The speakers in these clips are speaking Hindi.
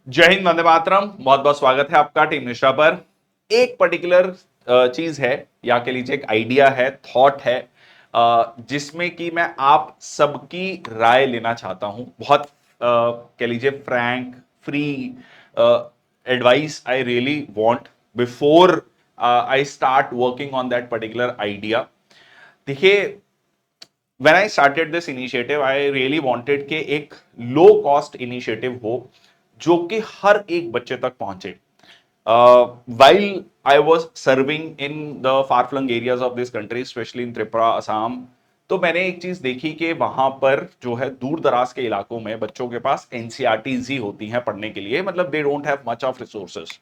जय हिंद, वंदे मातरम। बहुत बहुत स्वागत है आपका टीम निशा पर। एक पर्टिकुलर चीज है या कह लीजिए एक आइडिया है, थॉट है, जिसमें कि मैं आप सबकी राय लेना चाहता हूं। बहुत कह लीजिए Frank, free advice I really want before I start working on that particular idea. देखिए, when I started this initiative, I really wanted कि एक लो कॉस्ट इनिशिएटिव हो जो कि हर एक बच्चे तक पहुंचे। While I was serving in the far-flung areas of this country, especially in Tripura, Assam, तो मैंने एक चीज देखी कि वहां पर जो है दूर दराज के इलाकों में बच्चों के पास एनसीईआरटीज ही होती हैं पढ़ने के लिए। मतलब they don't have much of resources.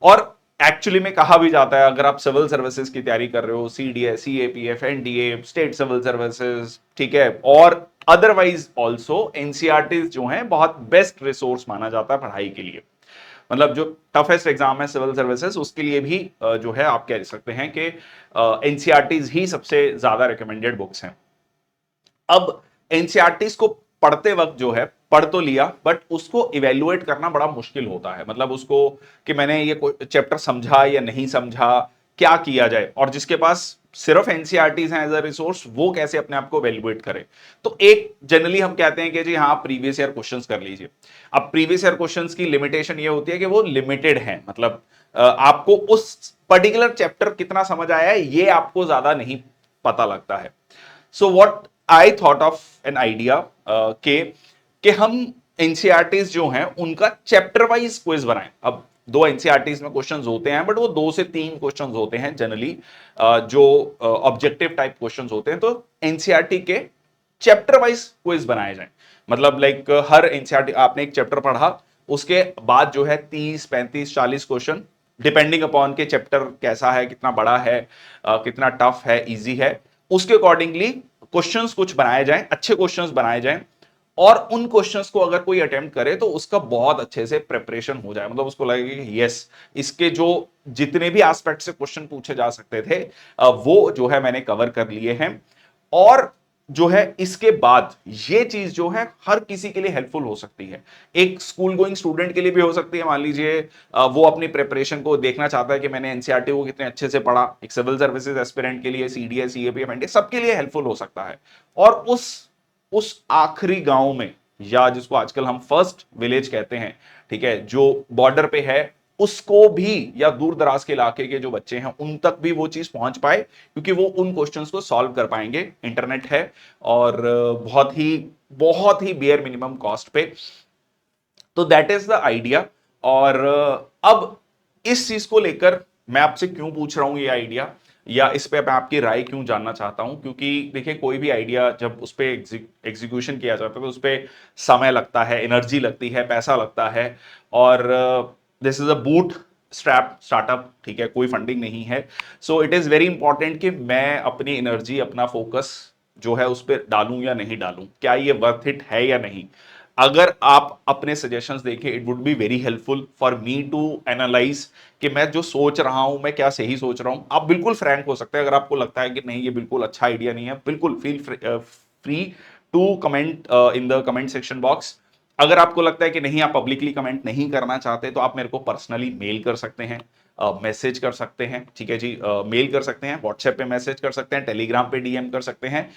और एक्चुअली में कहा भी जाता है, अगर आप सिविल सर्विसेज की तैयारी कर रहे हो, CDS, CAPF, NDA, state civil services, ठीक है, और अदरवाइज ऑल्सो एनसीईआरटीज जो हैं बहुत बेस्ट रिसोर्स माना जाता है पढ़ाई के लिए। मतलब जो टफेस्ट एग्जाम है सिविल सर्विसेज, उसके लिए भी जो है आप कह सकते हैं कि एनसीईआरटीज ही सबसे ज्यादा रिकमेंडेड बुक्स हैं। अब एनसीईआरटीज को पढ़ते वक्त जो है पढ़ तो लिया, बट उसको इवेल्युएट करना बड़ा मुश्किल होता है। मतलब उसको कि मैंने ये चैप्टर समझा या नहीं समझा, क्या किया जाए, और जिसके पास सिर्फ एनसीईआरटीज हैं एज अ रिसोर्स, वो कैसे अपने आप को इवेल्युएट करे। तो एक जनरली हम कहते हैं कि जी हाँ, प्रीवियस ईयर क्वेश्चंस कर लीजिए। अब प्रीवियस ईयर क्वेश्चंस की लिमिटेशन ये होती है कि वो लिमिटेड है। मतलब आपको उस पर्टिकुलर चैप्टर कितना समझ आया है ये आपको ज्यादा नहीं पता लगता है। So what I thought of an idea के हम एनसीईआरटीज जो हैं उनका चैप्टर वाइज क्विज बनाएं। अब दो एनसीईआरटीज में क्वेश्चंस होते हैं, बट वो 2 से 3 क्वेश्चंस होते हैं जनरली, जो ऑब्जेक्टिव टाइप क्वेश्चंस होते हैं। तो एनसीईआरटी के चैप्टर वाइज क्विज बनाए जाएं। मतलब लाइक हर एनसीईआरटी आपने एक चैप्टर पढ़ा, उसके बाद जो है 30, 35, 40 क्वेश्चन, डिपेंडिंग अपॉन के चैप्टर कैसा है, कितना बड़ा है, कितना टफ है, इजी है, उसके अकॉर्डिंगली क्वेश्चंस कुछ बनाए जाएं, अच्छे क्वेश्चंस बनाए जाएं। और उन क्वेश्चंस को अगर कोई अटेम्प्ट करे तो उसका बहुत अच्छे से प्रिपरेशन हो जाए। मतलब उसको लगे कि यस, इसके जो जितने भी एस्पेक्ट से क्वेश्चन पूछे जा सकते थे वो जो है मैंने कवर कर लिए हैं। और जो है इसके बाद ये चीज जो है हर किसी के लिए हेल्पफुल हो सकती है। एक स्कूल गोइंग स्टूडेंट के लिए भी हो सकती है। मान लीजिए वो अपनी प्रिपरेशन को देखना चाहता है कि मैंने एनसीईआरटी को कितने अच्छे से पढ़ा। एक सिविल सर्विसेज एस्पिरेंट के लिए, सीडीएस, सीएपीएफ, एनडीए, सबके लिए हेल्पफुल हो सकता है। और उस आखिरी गांव में, या जिसको आजकल हम फर्स्ट विलेज कहते हैं, ठीक है, जो बॉर्डर पे है, उसको भी, या दूर दराज के इलाके के जो बच्चे हैं उन तक भी वो चीज पहुंच पाए, क्योंकि वो उन क्वेश्चंस को सॉल्व कर पाएंगे। इंटरनेट है, और बहुत ही बेयर मिनिमम कॉस्ट पे। तो दैट इज द आइडिया। और अब इस चीज को लेकर मैं आपसे क्यों पूछ रहा हूं ये आइडिया, या इस पे मैं आपकी राय क्यों जानना चाहता हूं, क्योंकि देखिए कोई भी आइडिया जब उस पर एग्जीक्यूशन किया जाता है तो उस पर समय लगता है, एनर्जी लगती है, पैसा लगता है। और this is a boot strap startup, ठीक है, कोई फंडिंग नहीं है। So it is very important कि मैं अपनी एनर्जी, अपना फोकस जो है उस पर डालूं या नहीं डालूं, क्या ये वर्थ इट है या नहीं। अगर आप अपने सजेशंस देखें, it would be very helpful for me to analyse कि मैं जो सोच रहा हूं मैं क्या सही सोच रहा हूं। आप बिल्कुल फ्रैंक हो सकते हैं। अगर आपको लगता है कि नहीं ये बिल्कुल अच्छा आइडिया नहीं है, बिल्कुल feel free to comment in the comment section box. अगर आपको लगता है कि नहीं, आप पब्लिकली कमेंट नहीं करना चाहते, तो आप मेरे को पर्सनली मेल कर सकते हैं, मैसेज कर सकते हैं, ठीक है जी। मेल कर सकते हैं, व्हाट्सएप पे मैसेज कर सकते हैं, टेलीग्राम पे डीएम कर सकते हैं,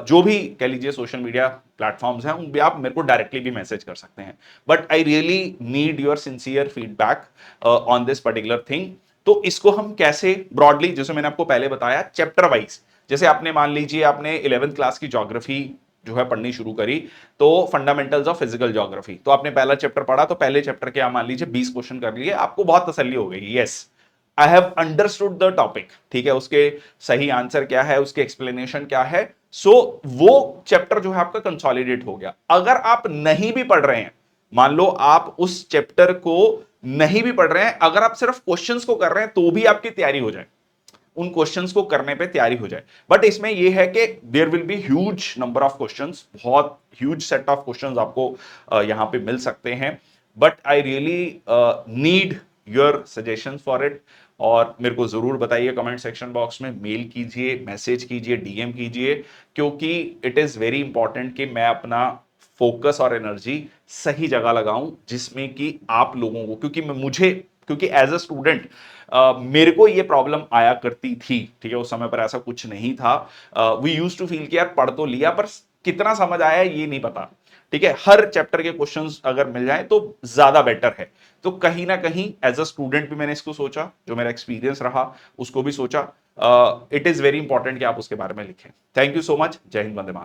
जो भी कह लीजिए सोशल मीडिया प्लेटफॉर्म्स हैं उन पे आप मेरे को डायरेक्टली भी मैसेज कर सकते हैं। But I really need your sincere feedback on this particular thing. तो इसको हम कैसे ब्रॉडली, जैसे मैंने आपको पहले बताया, चैप्टर वाइज, जैसे आपने मान लीजिए आपने 11th क्लास की ज्योग्राफी जो है पढ़नी शुरू करी, तो फंडामेंटल्स ऑफ फिजिकल ज्योग्राफी, तो आपने पहला चैप्टर पढ़ा, तो पहले चैप्टर के आप मान लीजिए 20 क्वेश्चन कर लिए, आपको बहुत तसल्ली हो गई, yes I have understood the topic, ठीक है, उसके सही आंसर क्या है, उसके एक्सप्लेनेशन क्या है। सो वो चैप्टर जो है आपका कंसोलिडेट हो गया। अगर आप नहीं भी पढ़ रहे हैं, मान लो आप उस चैप्टर को नहीं भी पढ़ रहे हैं, अगर आप सिर्फ क्वेश्चंस को कर रहे हैं तो भी आपकी तैयारी हो जाए, उन क्वेश्चंस को करने पे तैयारी हो जाए। बट इसमें यह है कि there will be huge number of questions, बहुत ह्यूज सेट ऑफ क्वेश्चंस आपको यहां पे मिल सकते हैं। But I really need your suggestions for it. और मेरे को जरूर बताइए कमेंट सेक्शन बॉक्स में, मेल कीजिए, मैसेज कीजिए, डीएम कीजिए, क्योंकि इट इज वेरी इंपॉर्टेंट कि मैं अपना फोकस और एनर्जी सही जगह लगाऊं, जिसमें कि आप लोगों को, क्योंकि एज अ स्टूडेंट मेरे को ये प्रॉब्लम आया करती थी, ठीक है। उस समय पर ऐसा कुछ नहीं था। वी यूज टू फील कि यार पढ़ तो लिया, पर कितना समझ आया ये नहीं पता, ठीक है। हर चैप्टर के क्वेश्चंस अगर मिल जाए तो ज्यादा बेटर है। तो कहीं ना कहीं एज अ स्टूडेंट भी मैंने इसको सोचा, जो मेरा एक्सपीरियंस रहा उसको भी सोचा। इट इज वेरी इंपॉर्टेंट कि आप उसके बारे में लिखें। Thank you so much. जय हिंद, वंदे मातरम।